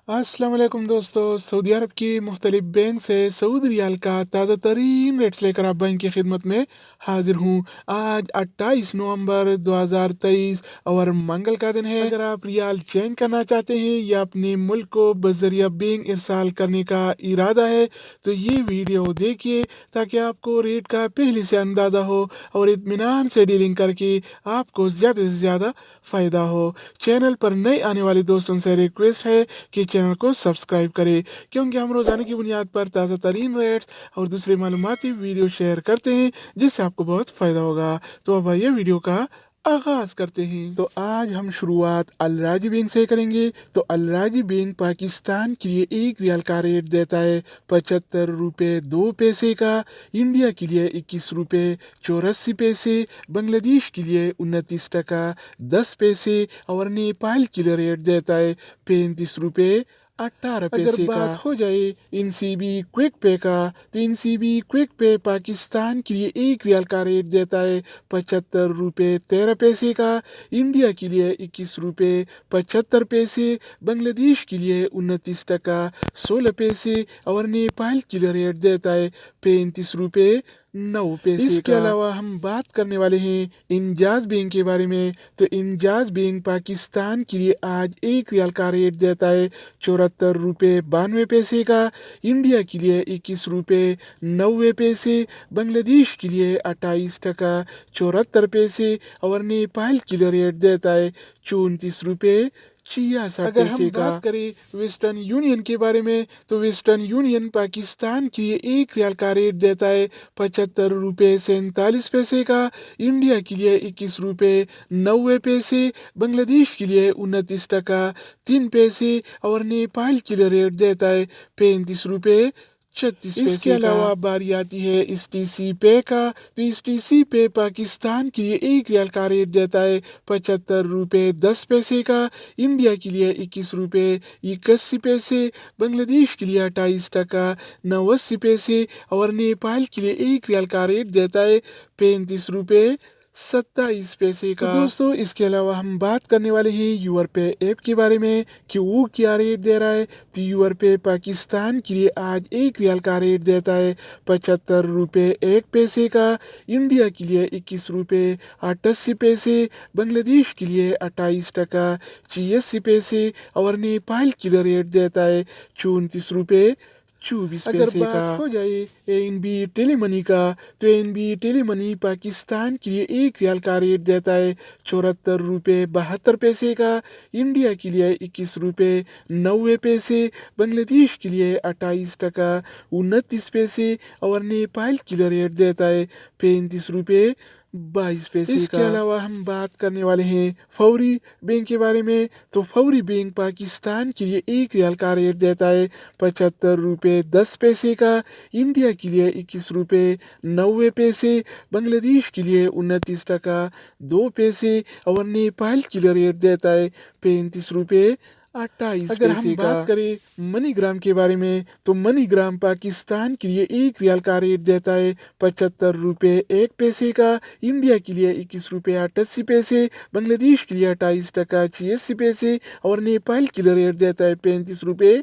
अस्सलाम वालेकुम दोस्तों। सऊदी अरब की मुख्तलिफ बैंक से सऊदी रियाल का ताज़ा तरीन रेट्स लेकर आप बैंक की खिदमत में हाजिर हूँ। आज 28 नवंबर 2023 और मंगल का दिन है। अगर आप रियाल चेंज करना चाहते हैं या अपने मुल्क को बजरिया बैंक इरसाल करने का इरादा है तो ये वीडियो देखिए ताकि आपको रेट का पहले से अंदाज़ा हो और इत्मीनान से डीलिंग करके आपको ज़्यादा से ज़्यादा फ़ायदा हो। चैनल पर नए आने वाले दोस्तों से रिक्वेस्ट है कि चैनल को सब्सक्राइब करें, क्योंकि हम रोजाना की बुनियाद पर ताज़ा तरीन रेट्स और दूसरे मालूमाती वीडियो शेयर करते हैं जिससे आपको बहुत फायदा होगा। तो अब आइए वीडियो का आगाज करते हैं। तो आज हम शुरुआत अल राजी बैंक से करेंगे। तो अल राजी बैंक पाकिस्तान के लिए एक रियाल का रेट देता है 75 रुपये 2 पैसे का, इंडिया के लिए 21 रुपये 84 पैसे, बांग्लादेश के लिए 29 टका 10 पैसे और नेपाल के लिए रेट देता है 35 रुपये 18 पैसे का। अगर बात हो जाए इनसीबी क्विक पे का तो इनसीबी क्विक पे पाकिस्तान के लिए एक रियाल का रेट देता है 75 रुपये 13 पैसे का, इंडिया के लिए 21 रुपये 75 पैसे, बांग्लादेश के लिए 29 टका 16 पैसे और नेपाल के लिए रेट देता है 35 रुपये 9 पैसे। इसके अलावा हम बात करने वाले हैं इंजाज बैंक के बारे में। तो इंजाज बैंक पाकिस्तान के लिए आज एक रियाल का रेट देता है 74 रुपये 92 पैसे का, इंडिया के लिए 21 रुपये 90 पैसे, बांग्लादेश के लिए 28 टका 74 पैसे और नेपाल के लिए रेट देता है 34 रुपये 66 अगर हम बात करें वेस्टर्न यूनियन के बारे में तो वेस्टर्न यूनियन पाकिस्तान के लिए एक रियाल का रेट देता है 75 रुपये 47 पैसे का, इंडिया के लिए 21 रुपये 90 पैसे, बांग्लादेश के लिए 29 टका 3 पैसे और नेपाल के लिए रेट देता है 35 रुपये 36 पैसे। इसके अलावा बारी आती है STC पे का। तो STC पे पाकिस्तान के लिए एक रियाल का रेट देता है 75 रुपये 10 पैसे का, इंडिया के लिए 21 रुपये 81 पैसे, बांग्लादेश के लिए 28 टका 89 पैसे और नेपाल के लिए एक रियाल का रेट देता है 35 रुपये 27 पैसे का। तो दोस्तों इसके अलावा हम बात करने वाले हैं यूर पे ऐप के बारे में कि वो क्या रेट दे रहा है। तो यूर पे पाकिस्तान के लिए आज एक रियाल का रेट देता है 75 रुपये 1 पैसे का, इंडिया के लिए 21 रुपये 88 पैसे, बांग्लादेश के लिए 28 टका 86 पैसे और नेपाल के लिए रेट देता है 34 रुपये 24 पैसे का। अगर बात हो जाए एनबी टेलीमनी का तो एनबी टेलीमनी पाकिस्तान के लिए एक रियाल का रेट देता है 74 रुपये 72 पैसे का, इंडिया के लिए 21 रुपये 90 पैसे, बांग्लादेश के लिए 28 टका 29 पैसे और नेपाल के लिए रेट देता है 35 रुपये 22 पैसे का। इसके अलावा हम बात करने वाले हैं फौरी बैंक के बारे में। तो फौरी बैंक पाकिस्तान के लिए एक रियाल का रेट देता है 75 रुपये 10 पैसे का, इंडिया के लिए 21 रुपये 90 पैसे, बांग्लादेश के लिए 29 टका 2 पैसे और नेपाल के लिए रेट देता है 35 रुपये 28 अगर हम बात करें मनीग्राम के बारे में तो मनीग्राम पाकिस्तान के लिए एक रियाल का रेट देता है 75 रुपये 1 पैसे का, इंडिया के लिए 21 रुपये 88 पैसे, बांग्लादेश के लिए 28 टका 86 पैसे और नेपाल के लिए रेट देता है 35 रुपये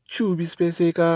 24 पैसे का।